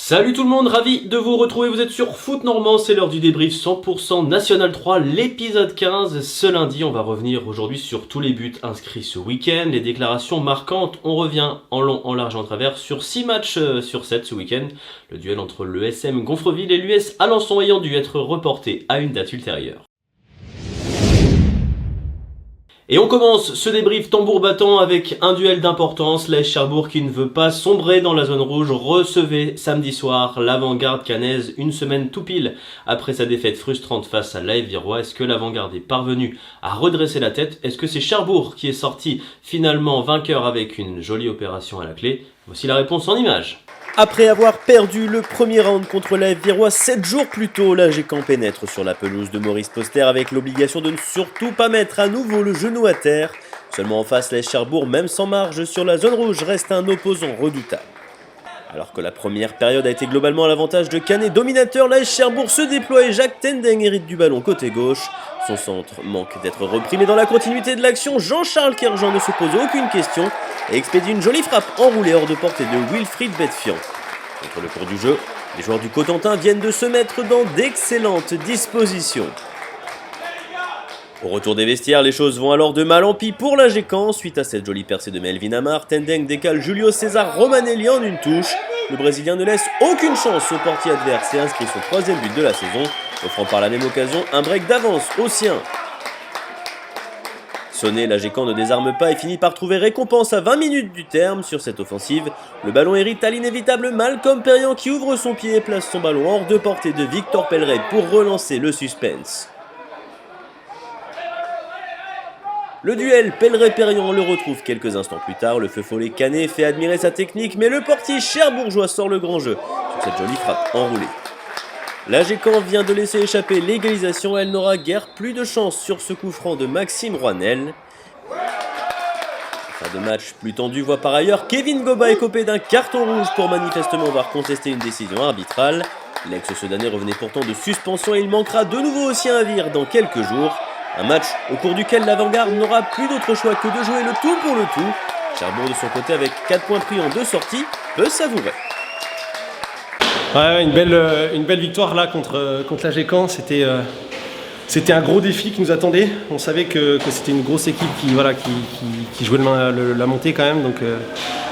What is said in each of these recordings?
Salut tout le monde, ravi de vous retrouver, vous êtes sur Foot Normand, c'est l'heure du débrief 100% National 3, l'épisode 15. Ce lundi, on va revenir aujourd'hui sur tous les buts inscrits ce week-end, les déclarations marquantes. On revient en long, en large et en travers sur 6 matchs sur 7 ce week-end. Le duel entre le SM Gonfreville et l'US Alençon ayant dû être reporté à une date ultérieure. Et on commence ce débrief tambour battant avec un duel d'importance. L'AS Cherbourg qui ne veut pas sombrer dans la zone rouge recevait samedi soir l'Avant-Garde caennaise une semaine tout pile après sa défaite frustrante face à l'AF Virois. Est-ce que l'Avant-Garde est parvenu à redresser la tête? Est-ce que c'est Cherbourg qui est sorti finalement vainqueur avec une jolie opération à la clé? Voici la réponse en images. Après avoir perdu le premier round contre l'AF Virois 7 jours plus tôt, l'AG Caen pénètre sur la pelouse de Maurice Poster avec l'obligation de ne surtout pas mettre à nouveau le genou à terre. Seulement en face, l'AS Cherbourg, même sans marge sur la zone rouge, reste un opposant redoutable. Alors que la première période a été globalement à l'avantage de Canet dominateur, l'AS Cherbourg se déploie et Jacques Tendeng hérite du ballon côté gauche. Son centre manque d'être repris, mais dans la continuité de l'action, Jean-Charles Kerjean ne se pose aucune question et expédie une jolie frappe enroulée hors de portée de Wilfried Betfian. Contre le cours du jeu, les joueurs du Cotentin viennent de se mettre dans d'excellentes dispositions. Au retour des vestiaires, les choses vont alors de mal en pis pour l'AG Caen. Suite à cette jolie percée de Melvin Amar, Tendeng décale Julio César Romanelli en une touche. Le Brésilien ne laisse aucune chance au portier adverse et inscrit son troisième but de la saison, offrant par la même occasion un break d'avance au sien. Sonné, l'AG Caen ne désarme pas et finit par trouver récompense à 20 minutes du terme. Sur cette offensive, le ballon hérite à l'inévitable Malcolm Perriand qui ouvre son pied et place son ballon hors de portée de Victor Pelleret pour relancer le suspense. Le duel Pelleret-Perriand le retrouve quelques instants plus tard. Le feu follet Canet fait admirer sa technique, mais le portier cherbourgeois sort le grand jeu sur cette jolie frappe enroulée. L'AG Caen vient de laisser échapper l'égalisation, elle n'aura guère plus de chance sur ce coup franc de Maxime Roinel. La fin de match plus tendue voit par ailleurs Kevin Goba écopé d'un carton rouge pour manifestement avoir contesté une décision arbitrale. L'ex-Sedanais revenait pourtant de suspension et il manquera de nouveau au sien navire dans quelques jours. Un match au cours duquel l'Avant-Garde n'aura plus d'autre choix que de jouer le tout pour le tout. Cherbourg de son côté avec 4 points pris en 2 sorties peut savourer. Ouais, une belle victoire là contre l'AG Caen. C'était un gros défi qui nous attendait. On savait que c'était une grosse équipe qui jouait la montée quand même. Donc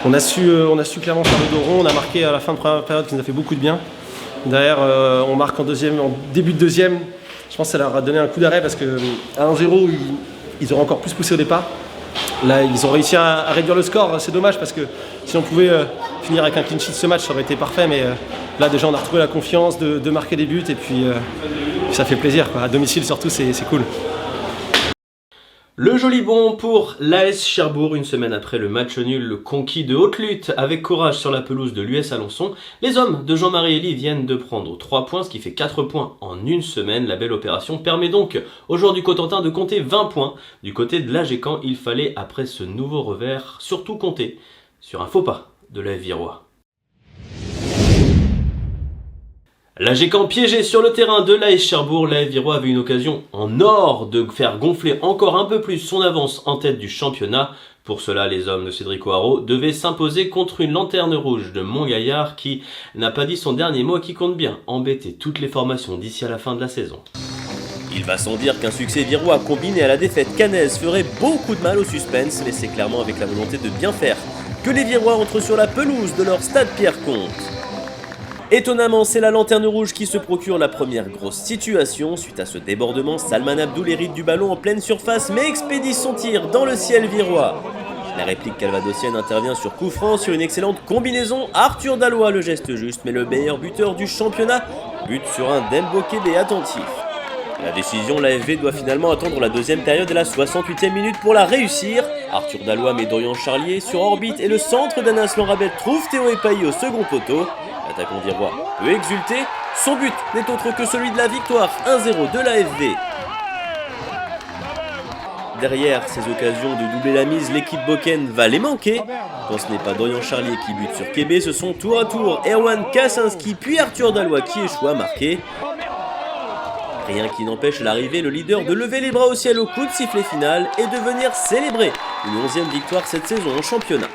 on a su clairement faire le dos rond. On a marqué à la fin de première période qui nous a fait beaucoup de bien. Derrière, on marque en début de deuxième. Je pense que ça leur a donné un coup d'arrêt parce qu'à 1-0, ils auraient encore plus poussé au départ. Là, ils ont réussi à réduire le score. C'est dommage parce que si on pouvait finir avec un clean sheet ce match, ça aurait été parfait. Mais là, déjà, on a retrouvé la confiance de marquer des buts et puis ça fait plaisir, quoi. À domicile, surtout, c'est cool. Le joli bon pour l'AS Cherbourg, une semaine après le match nul conquis de haute lutte avec courage sur la pelouse de l'US Alençon. Les hommes de Jean-Marie Elie viennent de prendre 3 points, ce qui fait 4 points en une semaine. La belle opération permet donc aux joueurs du Cotentin de compter 20 points. Du côté de l'AG Caen, il fallait, après ce nouveau revers, surtout compter sur un faux pas de l'AF Virois. L'AG Caen piégé sur le terrain de l'AS Cherbourg, l'AF Virois avait une occasion en or de faire gonfler encore un peu plus son avance en tête du championnat. Pour cela, les hommes de Cédric O'Haraud devaient s'imposer contre une lanterne rouge de Montgaillard qui n'a pas dit son dernier mot et qui compte bien embêter toutes les formations d'ici à la fin de la saison. Il va sans dire qu'un succès virois combiné à la défaite caennaise ferait beaucoup de mal au suspense, mais c'est clairement avec la volonté de bien faire que les Virois entrent sur la pelouse de leur stade Pierre-Comte. Étonnamment, c'est la lanterne rouge qui se procure la première grosse situation. Suite à ce débordement, Salman Abdoul hérite du ballon en pleine surface mais expédie son tir dans le ciel virois. La réplique calvadosienne intervient sur coup franc sur une excellente combinaison. Arthur Dallois le geste juste, mais le meilleur buteur du championnat bute sur un Dembo Kébé attentif. La décision, l'AFV doit finalement attendre la deuxième période et la 68e minute pour la réussir. Arthur Dallois met Dorian Charlier sur orbite et le centre d'Anas Lanrabet trouve Théo Epailly au second poteau. L'attaquant virois peut exulter, son but n'est autre que celui de la victoire 1-0 de l'AFV. Derrière ces occasions de doubler la mise, l'équipe Boken va les manquer. Quand ce n'est pas Dorian Charlier qui bute sur Kébé, ce sont tour à tour Erwan Kaczynski puis Arthur Dalloy qui échoue à marquer. Rien qui n'empêche l'arrivée, le leader, de lever les bras au ciel au coup de sifflet final et de venir célébrer une 11e victoire cette saison en championnat.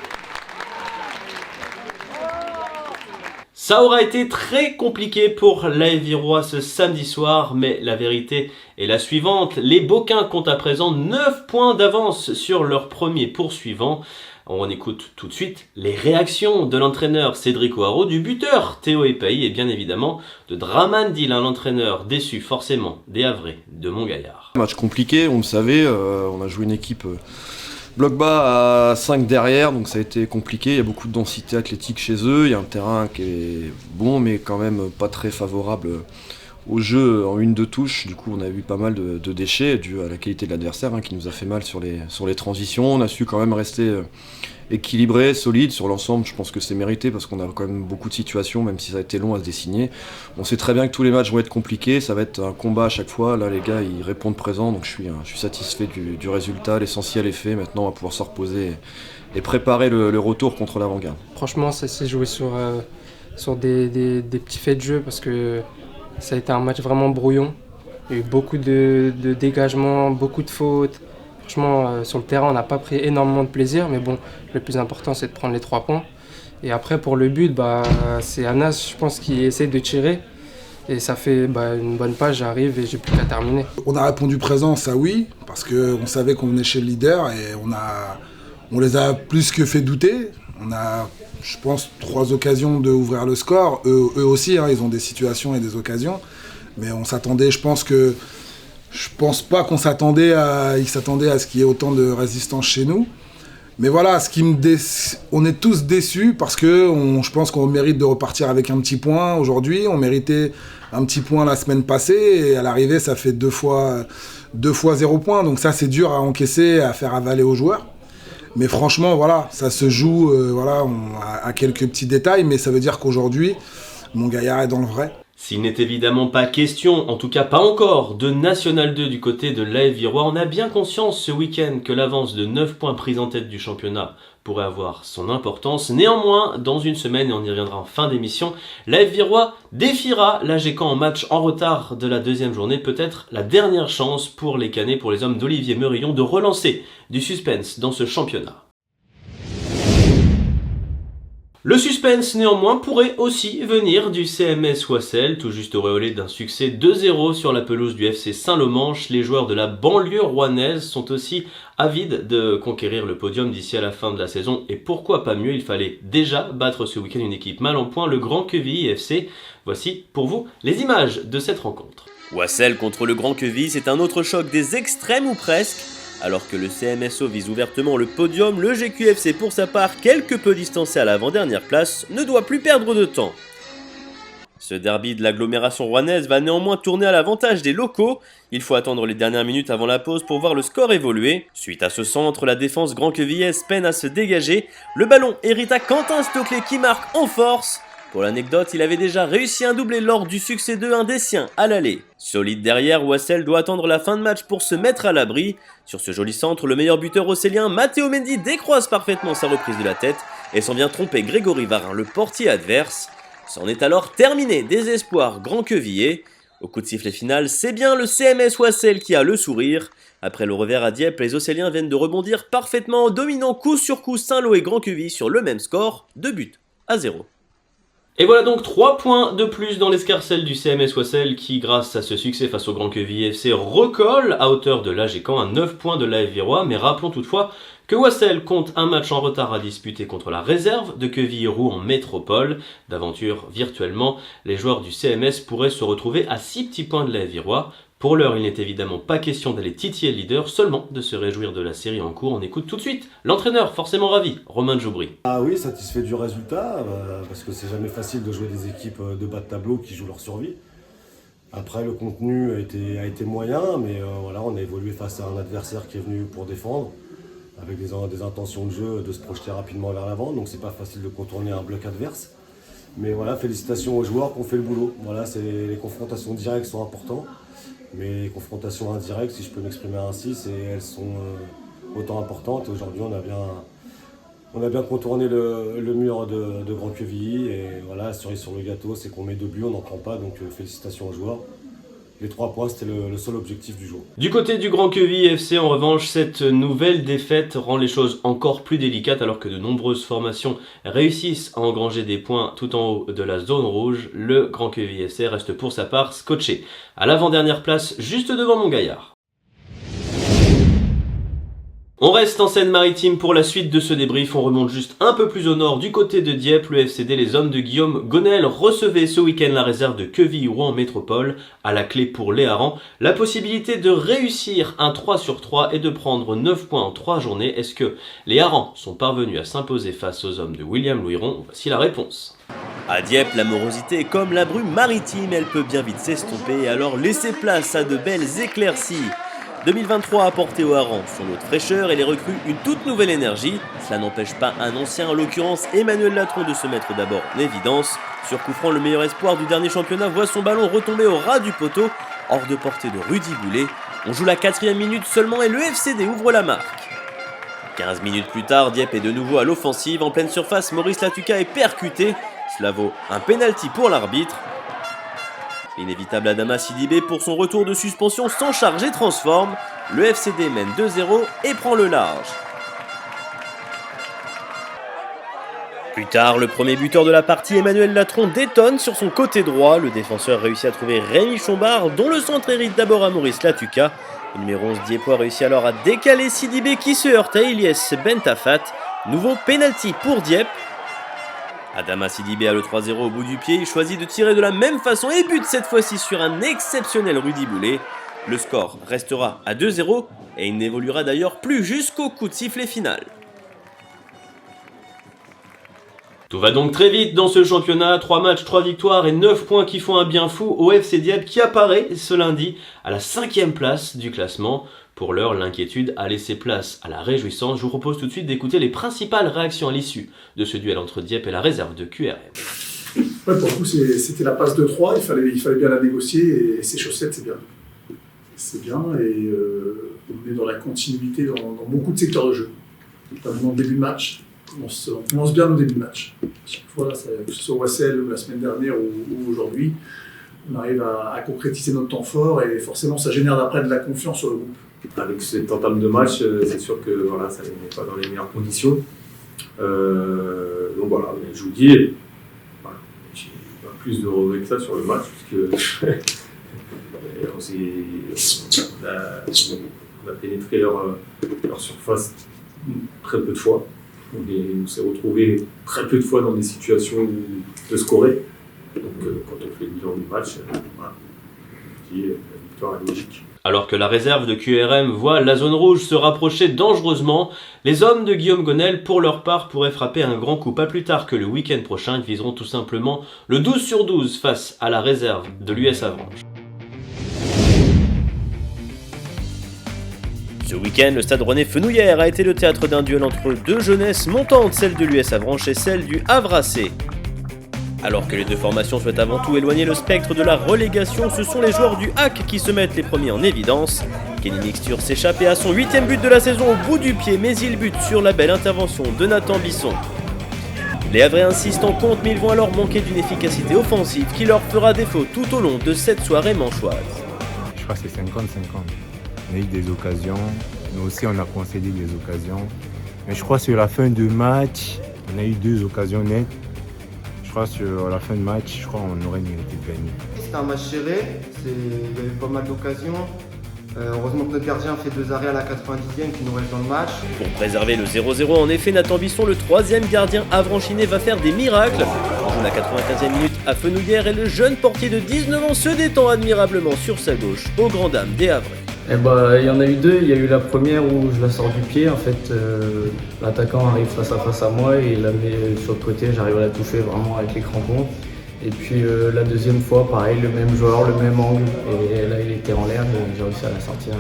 Ça aura été très compliqué pour l'AS Virois ce samedi soir, mais la vérité est la suivante. Les Boquins comptent à présent 9 points d'avance sur leur premier poursuivant. On écoute tout de suite les réactions de l'entraîneur Cédric O'Haraud, du buteur Théo Epaille et bien évidemment de Draman Dillin, l'entraîneur déçu forcément des Havrais de Montgaillard. Match compliqué, on le savait, on a joué une équipe bloc bas à 5 derrière, donc ça a été compliqué, il y a beaucoup de densité athlétique chez eux, il y a un terrain qui est bon mais quand même pas très favorable au jeu en 1-2 touches. Du coup on a eu pas mal de déchets dû à la qualité de l'adversaire qui nous a fait mal sur les transitions. On a su quand même rester équilibré, solide sur l'ensemble. Je pense que c'est mérité parce qu'on a quand même beaucoup de situations, même si ça a été long à se dessiner. On sait très bien que tous les matchs vont être compliqués, ça va être un combat à chaque fois. Là les gars ils répondent présent, donc je suis satisfait du résultat. L'essentiel est fait, maintenant on va pouvoir se reposer et préparer le retour contre l'Avant-Garde. Franchement ça s'est joué sur des petits faits de jeu parce que ça a été un match vraiment brouillon. Il y a eu beaucoup de dégagements, beaucoup de fautes. Franchement, sur le terrain, on n'a pas pris énormément de plaisir, mais bon, le plus important, c'est de prendre les 3 points. Et après, pour le but, c'est Anas, je pense, qui essaye de tirer. Et ça fait une bonne page, j'arrive et j'ai plus qu'à terminer. On a répondu présent, ça oui, parce qu'on savait qu'on venait chez le leader et on les a plus que fait douter. On a, je pense, 3 occasions d'ouvrir le score. Eux aussi, ils ont des situations et des occasions. Mais on s'attendait, je pense pas qu'on s'attendait à ce qu'il y ait autant de résistance chez nous. Mais voilà, on est tous déçus parce que je pense qu'on mérite de repartir avec un petit point aujourd'hui. On méritait un petit point la semaine passée et à l'arrivée, ça fait 2 fois 0 points. Donc ça, c'est dur à encaisser, à faire avaler aux joueurs. Mais franchement, voilà, ça se joue à quelques petits détails, mais ça veut dire qu'aujourd'hui, Montgaillard est dans le vrai. S'il n'est évidemment pas question, en tout cas pas encore, de National 2 du côté de l'AS Virois, on a bien conscience ce week-end que l'avance de 9 points prise en tête du championnat pourrait avoir son importance. Néanmoins, dans une semaine, et on y reviendra en fin d'émission, l'AS Virois défiera l'AGECAM en match en retard de la 2e journée, peut-être la dernière chance pour les Canets, pour les hommes d'Olivier Meurillon, de relancer du suspense dans ce championnat. Le suspense néanmoins pourrait aussi venir du CMS Wassel, tout juste auréolé d'un succès 2-0 sur la pelouse du FC Saint-Lomanche. Les joueurs de la banlieue rouennaise sont aussi avides de conquérir le podium d'ici à la fin de la saison. Et pourquoi pas mieux, il fallait déjà battre ce week-end une équipe mal en point, le Grand Quevilly FC. Voici pour vous les images de cette rencontre. Wassel contre le Grand Quevilly, c'est un autre choc des extrêmes ou presque. Alors que le CMSO vise ouvertement le podium, le GQFC pour sa part, quelque peu distancé à l'avant-dernière place, ne doit plus perdre de temps. Ce derby de l'agglomération rouennaise va néanmoins tourner à l'avantage des locaux. Il faut attendre les dernières minutes avant la pause pour voir le score évoluer. Suite à ce centre, la défense grand-quevillaise peine à se dégager. Le ballon hérite à Quentin Stoclet qui marque en force. Pour l'anecdote, il avait déjà réussi un doublé lors du succès de un des siens à l'aller. Solide derrière, Wassel doit attendre la fin de match pour se mettre à l'abri. Sur ce joli centre, le meilleur buteur océlien, Matteo Mendy, décroise parfaitement sa reprise de la tête et s'en vient tromper Grégory Varin, le portier adverse. C'en est alors terminé des espoirs grand-quevillés. Au coup de sifflet final, c'est bien le CMS Wassel qui a le sourire. Après le revers à Dieppe, les Océliens viennent de rebondir parfaitement en dominant coup sur coup Saint-Lô et Grand-Quevilly sur le même score, 2-0. Et voilà donc 3 points de plus dans l'escarcelle du CMS Wassel qui, grâce à ce succès face au Grand Quevilly FC, recolle à hauteur de l'AGECAM à 9 points de l'AS Virois. Mais rappelons toutefois que Wassel compte un match en retard à disputer contre la réserve de Quevilly-Roux en métropole. D'aventure virtuellement, les joueurs du CMS pourraient se retrouver à 6 petits points de l'AS Virois. Pour l'heure, il n'est évidemment pas question d'aller titiller le leader, seulement de se réjouir de la série en cours. On écoute tout de suite l'entraîneur, forcément ravi, Romain Djoubri. Ah oui, satisfait du résultat, parce que c'est jamais facile de jouer des équipes de bas de tableau qui jouent leur survie. Après, le contenu a été moyen, mais voilà, on a évolué face à un adversaire qui est venu pour défendre, avec des intentions de jeu, de se projeter rapidement vers l'avant, donc c'est pas facile de contourner un bloc adverse. Mais voilà, félicitations aux joueurs qui ont fait le boulot. Voilà, les confrontations directes sont importantes. Mais les confrontations indirectes, si je peux m'exprimer ainsi, elles sont autant importantes. Aujourd'hui, on a bien contourné le mur de Grand Quevilly. Et voilà, cerise sur le gâteau, c'est qu'on met 2 buts, on n'en prend pas. Donc félicitations aux joueurs. Les 3 points, c'était le seul objectif du jour. Du côté du Grand Quevilly FC, en revanche, cette nouvelle défaite rend les choses encore plus délicates alors que de nombreuses formations réussissent à engranger des points tout en haut de la zone rouge. Le Grand Quevilly FC reste pour sa part scotché à l'avant-dernière place, juste devant Montgaillard. On reste en Seine-Maritime pour la suite de ce débrief. On remonte juste un peu plus au nord du côté de Dieppe. Le FCD, les hommes de Guillaume Gonel, recevaient ce week-end la réserve de Quevilly-Rouen Métropole. À la clé pour les Harengs, la possibilité de réussir un 3 sur 3 et de prendre 9 points en 3 journées. Est-ce que les Harengs sont parvenus à s'imposer face aux hommes de William Louiron? Voici la réponse. À Dieppe, la morosité est comme la brume maritime, elle peut bien vite s'estomper, alors laissez place à de belles éclaircies. 2023 a apporté aux Harengs son lot de fraîcheur et les recrues une toute nouvelle énergie. Cela n'empêche pas un ancien, en l'occurrence Emmanuel Latron, de se mettre d'abord en évidence. Sur coup franc, le meilleur espoir du dernier championnat voit son ballon retomber au ras du poteau, hors de portée de Rudy Boulet. On joue la 4e minute seulement et le FCD ouvre la marque. 15 minutes plus tard, Dieppe est de nouveau à l'offensive. En pleine surface, Maurice Latuka est percuté. Cela vaut un pénalty pour l'arbitre. Inévitable Adama Sidibé pour son retour de suspension sans charge et transforme. Le FCD mène 2-0 et prend le large. Plus tard, le premier buteur de la partie, Emmanuel Latron, détonne sur son côté droit. Le défenseur réussit à trouver Rémi Chombard, dont le centre hérite d'abord à Maurice Latuka. Le numéro 11 Diepois réussit alors à décaler Sidibé qui se heurte à Ilyes Bentafat. Nouveau pénalty pour Dieppe. Adama Sidibé a le 3-0 au bout du pied, il choisit de tirer de la même façon et bute cette fois-ci sur un exceptionnel Rudy Boulet. Le score restera à 2-0 et il n'évoluera d'ailleurs plus jusqu'au coup de sifflet final. Tout va donc très vite dans ce championnat, 3 matchs, 3 victoires et 9 points qui font un bien fou au FC Dieppe qui apparaît ce lundi à la 5e place du classement. Pour l'heure, l'inquiétude a laissé place à la réjouissance. Je vous propose tout de suite d'écouter les principales réactions à l'issue de ce duel entre Dieppe et la réserve de QRM. Ouais, pour le coup, c'était la passe de 3, il fallait bien la négocier et ses chaussettes, c'est bien. C'est bien et on est dans la continuité dans beaucoup de secteurs de jeu. Notamment en début de match, on commence bien au début de match. Chaque fois, là, que ce soit au Wassel la semaine dernière ou aujourd'hui, on arrive à concrétiser notre temps fort et forcément ça génère d'après de la confiance sur le groupe. Avec cette entame de match, c'est sûr que voilà, ça n'est pas dans les meilleures conditions. Donc voilà, mais je vous dis, voilà, j'ai pas plus de regrets que ça sur le match, puisque on a pénétré leur surface très peu de fois. On s'est retrouvé très peu de fois dans des situations de scorer. Donc quand on fait le bilan du match, voilà, je dis, la victoire est logique. Alors que la réserve de QRM voit la zone rouge se rapprocher dangereusement, les hommes de Guillaume Gonel, pour leur part, pourraient frapper un grand coup pas plus tard que le week-end prochain. Ils viseront tout simplement le 12 sur 12 face à la réserve de l'US Avranches. Ce week-end, le stade René-Fenouillère a été le théâtre d'un duel entre deux jeunesses montantes, celle de l'US Avranches et celle du Havre AC. Alors que les deux formations souhaitent avant tout éloigner le spectre de la relégation, ce sont les joueurs du HAC qui se mettent les premiers en évidence. Kenny Mixture s'échappe à son 8e but de la saison au bout du pied, mais il bute sur la belle intervention de Nathan Bisson. Les Havrais insistent en compte, mais ils vont alors manquer d'une efficacité offensive qui leur fera défaut tout au long de cette soirée manchoise. Je crois que c'est 50-50. On a eu des occasions, nous aussi on a concédé des occasions. Mais je crois que sur la fin du match, on a eu 2 occasions nettes. Je crois que sur la fin de match, on aurait mérité de gagner. C'était un match serré, il y avait pas mal d'occasions. Heureusement que notre gardien fait 2 arrêts à la 90e qui nous reste dans le match. Pour préserver le 0-0, en effet, Nathan Bisson, le 3e gardien avranchiné, va faire des miracles. On joue la 95e minute à Fenouillère et le jeune portier de 19 ans se détend admirablement sur sa gauche, aux grandes dames des Havrais. Il y en a eu 2, il y a eu la première où je la sors du pied, en fait l'attaquant arrive face à moi et il la met sur le côté, j'arrive à la toucher vraiment avec les crampons. Et puis la deuxième fois, pareil, le même joueur, le même angle, et là il était en l'air, mais j'ai réussi à la sortir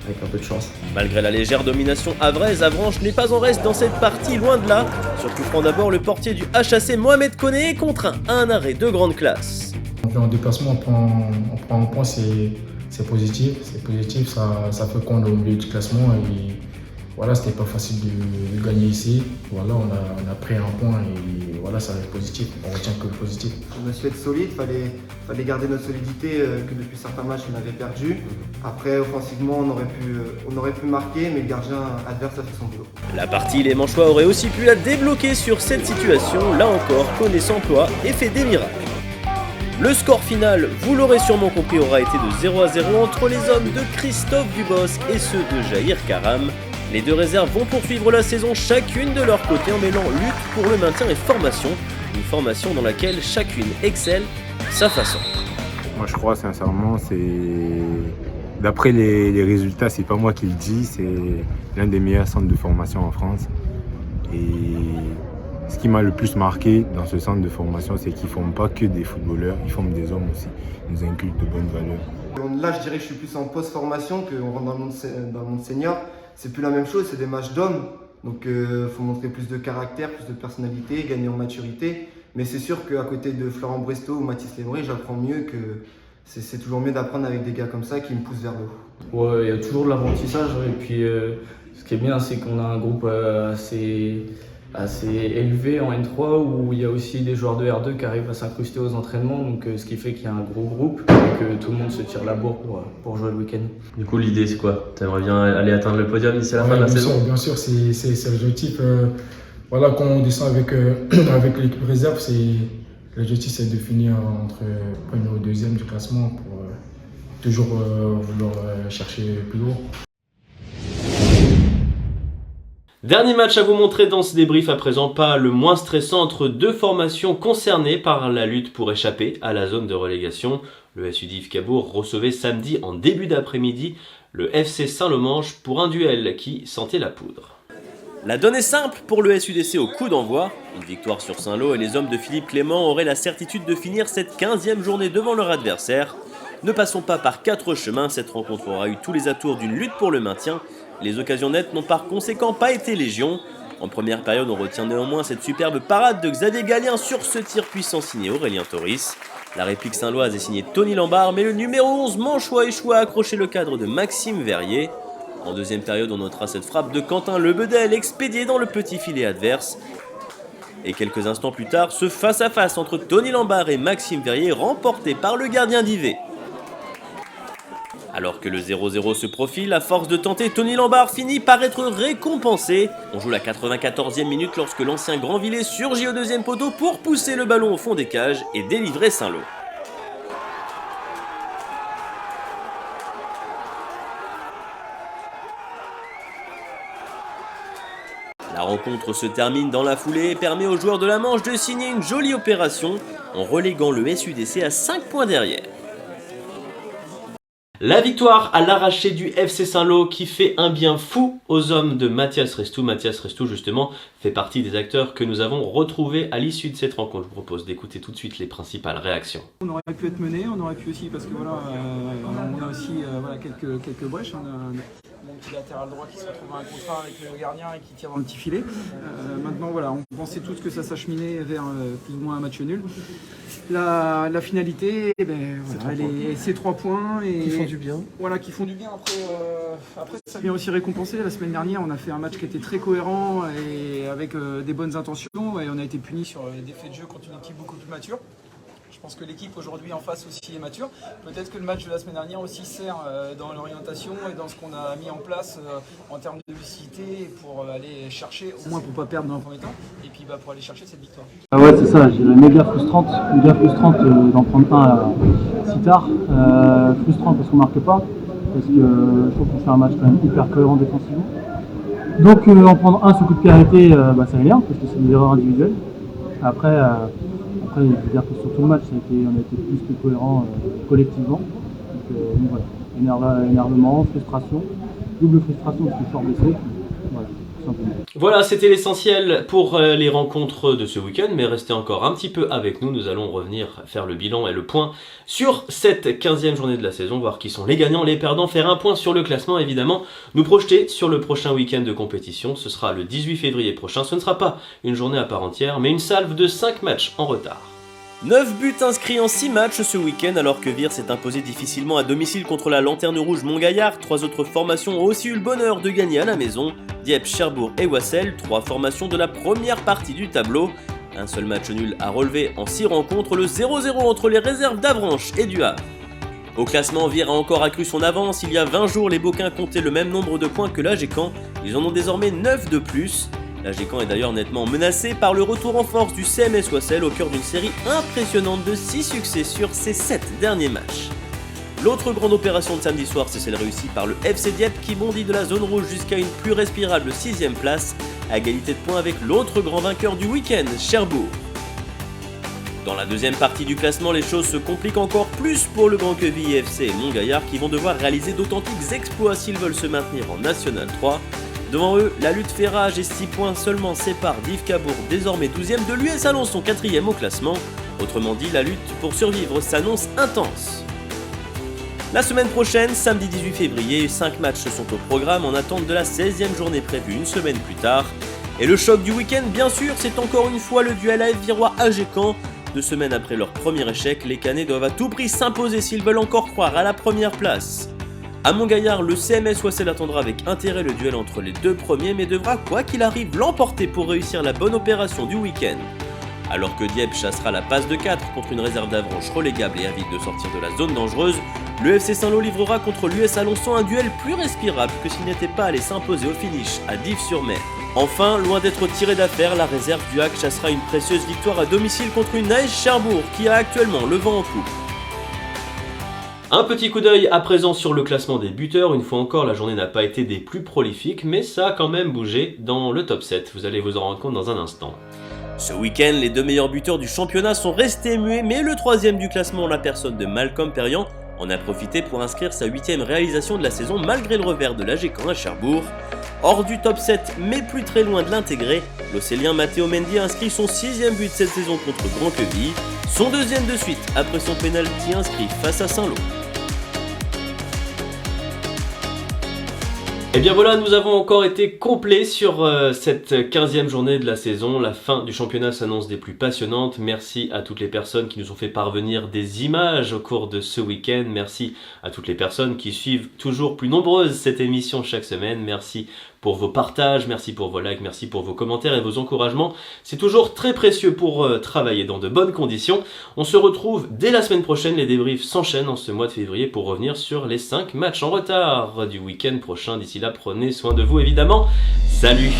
avec un peu de chance. Malgré la légère domination havraise, Avranches n'est pas en reste dans cette partie, loin de là. Surtout prend d'abord le portier du HAC Mohamed Koné est contraint à un arrêt de grande classe. En déplacement, on prend un point, c'est positif, ça fait qu'on est au milieu du classement et voilà, c'était pas facile de gagner ici. Voilà, on a pris un point et voilà, ça va être positif, on retient que le positif. On a su être solide, fallait garder notre solidité que depuis certains matchs on avait perdu. Après offensivement on aurait pu marquer mais le gardien adverse a fait son boulot. La partie Les Manchois auraient aussi pu la débloquer sur cette situation, là encore Koné s'emploie et fait des miracles. Le score final, vous l'aurez sûrement compris, aura été de 0-0 entre les hommes de Christophe Dubosc et ceux de Jair Karam. Les deux réserves vont poursuivre la saison chacune de leur côté en mêlant lutte pour le maintien et formation. Une formation dans laquelle chacune excelle sa façon. Moi je crois sincèrement, d'après les résultats, c'est pas moi qui le dis, c'est l'un des meilleurs centres de formation en France. Et ce qui m'a le plus marqué dans ce centre de formation, c'est qu'ils ne forment pas que des footballeurs, ils forment des hommes aussi. Ils nous inculquent de bonnes valeurs. Là, je dirais que je suis plus en post-formation qu'on rentre dans le monde senior. C'est plus la même chose, c'est des matchs d'hommes. Donc il faut montrer plus de caractère, plus de personnalité, gagner en maturité. Mais c'est sûr qu'à côté de Florent Brestow ou Mathis Lémoré, j'apprends mieux que c'est toujours mieux d'apprendre avec des gars comme ça qui me poussent vers le haut. Ouais, il y a toujours de l'apprentissage. Et puis ce qui est bien, c'est qu'on a un groupe assez élevé en N3 où il y a aussi des joueurs de R2 qui arrivent à s'incruster aux entraînements, donc ce qui fait qu'il y a un gros groupe et que tout le monde se tire la bourre pour jouer le week-end. Du coup, l'idée c'est quoi? Tu aimerais bien aller atteindre le podium d'ici la fin de la saison? Bien sûr, c'est l'objectif. Voilà, quand on descend avec l'équipe réserve, l'objectif c'est de finir entre premier et deuxième du classement pour toujours vouloir chercher plus haut. Dernier match à vous montrer dans ce débrief à présent, pas le moins stressant, entre deux formations concernées par la lutte pour échapper à la zone de relégation. Le SUD Yves Cabourg recevait samedi en début d'après-midi le FC Saint-Lomange pour un duel qui sentait la poudre. La donne est simple pour le SUDC au coup d'envoi. Une victoire sur Saint-Lô et les hommes de Philippe Clément auraient la certitude de finir cette 15e journée devant leur adversaire. Ne passons pas par quatre chemins, cette rencontre aura eu tous les atours d'une lutte pour le maintien. Les occasions nettes n'ont par conséquent pas été légion. En première période, on retient néanmoins cette superbe parade de Xavier Gallien sur ce tir puissant signé Aurélien Toris. La réplique saint-loise est signée Tony Lambard, mais le numéro 11 Manchois échoue à accrocher le cadre de Maxime Verrier. En deuxième période, on notera cette frappe de Quentin Lebedel expédiée dans le petit filet adverse. Et quelques instants plus tard, ce face-à-face entre Tony Lambard et Maxime Verrier remporté par le gardien d'Yvette. Alors que le 0-0 se profile, à force de tenter, Tony Lambard finit par être récompensé. On joue la 94e minute lorsque l'ancien Grandvillers surgit au deuxième poteau pour pousser le ballon au fond des cages et délivrer Saint-Lô. La rencontre se termine dans la foulée et permet aux joueurs de la Manche de signer une jolie opération en reléguant le SUDC à 5 points derrière. La victoire à l'arraché du FC Saint-Lô qui fait un bien fou aux hommes de Mathias Restou. Mathias Restou, justement, fait partie des acteurs que nous avons retrouvés à l'issue de cette rencontre. Je vous propose d'écouter tout de suite les principales réactions. On aurait pu être mené, on aurait pu aussi, parce que voilà, on a aussi quelques brèches. On a mon petit latéral droit qui se retrouve à un contrat avec le gardien et qui tire dans le petit filet. Maintenant, voilà, on pensait tous que ça s'acheminait vers plus ou moins un match nul. La finalité, voilà, c'est 3 points. Et, qui font du bien. Voilà, qui font du bien. Après, ça vient aussi récompenser. La semaine dernière, on a fait un match qui était très cohérent et avec des bonnes intentions. Et on a été punis sur des faits de jeu contre une équipe beaucoup plus mature. Je pense que l'équipe aujourd'hui en face aussi est mature. Peut-être que le match de la semaine dernière aussi sert dans l'orientation et dans ce qu'on a mis en place en termes de lucidité pour aller chercher, au moins pour ne pas perdre dans le premier temps, et puis pour aller chercher cette victoire. Ah ouais, c'est ça, j'ai méga frustrante d'en prendre un si tard. Frustrant parce qu'on ne marque pas, parce que je trouve qu'on fait un match quand même hyper cohérent défensivement. Donc en prendre un sous coup de pied arrêté, ça m'énerve parce que c'est des erreurs individuelles. Après, je veux dire que sur tout le match, on a été plus que cohérent collectivement. Donc voilà, énervement, frustration, double frustration parce que je suis fort blessé. Voilà, tout simplement. Voilà, c'était l'essentiel pour les rencontres de ce week-end, mais restez encore un petit peu avec nous. Nous allons revenir faire le bilan et le point sur cette 15e journée de la saison, voir qui sont les gagnants, les perdants, faire un point sur le classement, évidemment, nous projeter sur le prochain week-end de compétition. Ce sera le 18 février prochain. Ce ne sera pas une journée à part entière, mais une salve de 5 matchs en retard. 9 buts inscrits en 6 matchs ce week-end alors que Vire s'est imposé difficilement à domicile contre la Lanterne Rouge Montgaillard. 3 autres formations ont aussi eu le bonheur de gagner à la maison. Dieppe, Cherbourg et Wassel, 3 formations de la première partie du tableau. Un seul match nul à relever en 6 rencontres, le 0-0 entre les réserves d'Avranches et du Havre. Au classement, Vire a encore accru son avance. Il y a 20 jours, les Beauquins comptaient le même nombre de points que l'AG-Caen. Ils en ont désormais 9 de plus. L'AG-Caen est d'ailleurs nettement menacé par le retour en force du CMS Wassel au cœur d'une série impressionnante de 6 succès sur ses 7 derniers matchs. L'autre grande opération de samedi soir, c'est celle réussie par le FC Dieppe qui bondit de la zone rouge jusqu'à une plus respirable 6ème place, à égalité de points avec l'autre grand vainqueur du week-end, Cherbourg. Dans la deuxième partie du classement, les choses se compliquent encore plus pour le Grand Queville FC et Montgaillard qui vont devoir réaliser d'authentiques exploits s'ils veulent se maintenir en National 3. Devant eux, la lutte fait rage et 6 points seulement séparent d'Yves Cabourg, désormais 12ème, de l'US Alençon 4ème au classement. Autrement dit, la lutte pour survivre s'annonce intense. La semaine prochaine, samedi 18 février, 5 matchs sont au programme en attente de la 16e journée prévue une semaine plus tard. Et le choc du week-end, bien sûr, c'est encore une fois le duel AF Virois AG-Caen. 2 semaines après leur premier échec, les Canets doivent à tout prix s'imposer s'ils veulent encore croire à la première place. À Montgaillard, le CMS Wassel attendra avec intérêt le duel entre les 2 premiers mais devra, quoi qu'il arrive, l'emporter pour réussir la bonne opération du week-end. Alors que Dieppe chassera la passe de 4 contre une réserve d'Avranches relégable et avide de sortir de la zone dangereuse, le FC Saint-Lô livrera contre l'US Alençon un duel plus respirable que s'il n'était pas allé s'imposer au finish à Dives-sur-Mer. Enfin, loin d'être tiré d'affaire, la réserve du HAC chassera une précieuse victoire à domicile contre une AS Cherbourg qui a actuellement le vent en poupe. Un petit coup d'œil à présent sur le classement des buteurs. Une fois encore, la journée n'a pas été des plus prolifiques, mais ça a quand même bougé dans le top 7. Vous allez vous en rendre compte dans un instant. Ce week-end, les 2 meilleurs buteurs du championnat sont restés muets, mais le 3ème du classement, la personne de Malcolm Perriand, en a profité pour inscrire sa 8ème réalisation de la saison malgré le revers de l'AG-Caen à Cherbourg. Hors du top 7, mais plus très loin de l'intégrer, l'Océlien Matteo Mendy a inscrit son 6ème but cette saison contre Grand Queville, son 2ème de suite après son pénalty inscrit face à Saint-Lô. Et bien voilà, nous avons encore été complets sur cette 15e journée de la saison. La fin du championnat s'annonce des plus passionnantes. Merci à toutes les personnes qui nous ont fait parvenir des images au cours de ce week-end. Merci à toutes les personnes qui suivent toujours plus nombreuses cette émission chaque semaine. Merci pour vos partages, merci pour vos likes, merci pour vos commentaires et vos encouragements. C'est toujours très précieux pour travailler dans de bonnes conditions. On se retrouve dès la semaine prochaine. Les débriefs s'enchaînent en ce mois de février pour revenir sur les 5 matchs en retard du week-end prochain. D'ici là, prenez soin de vous évidemment. Salut!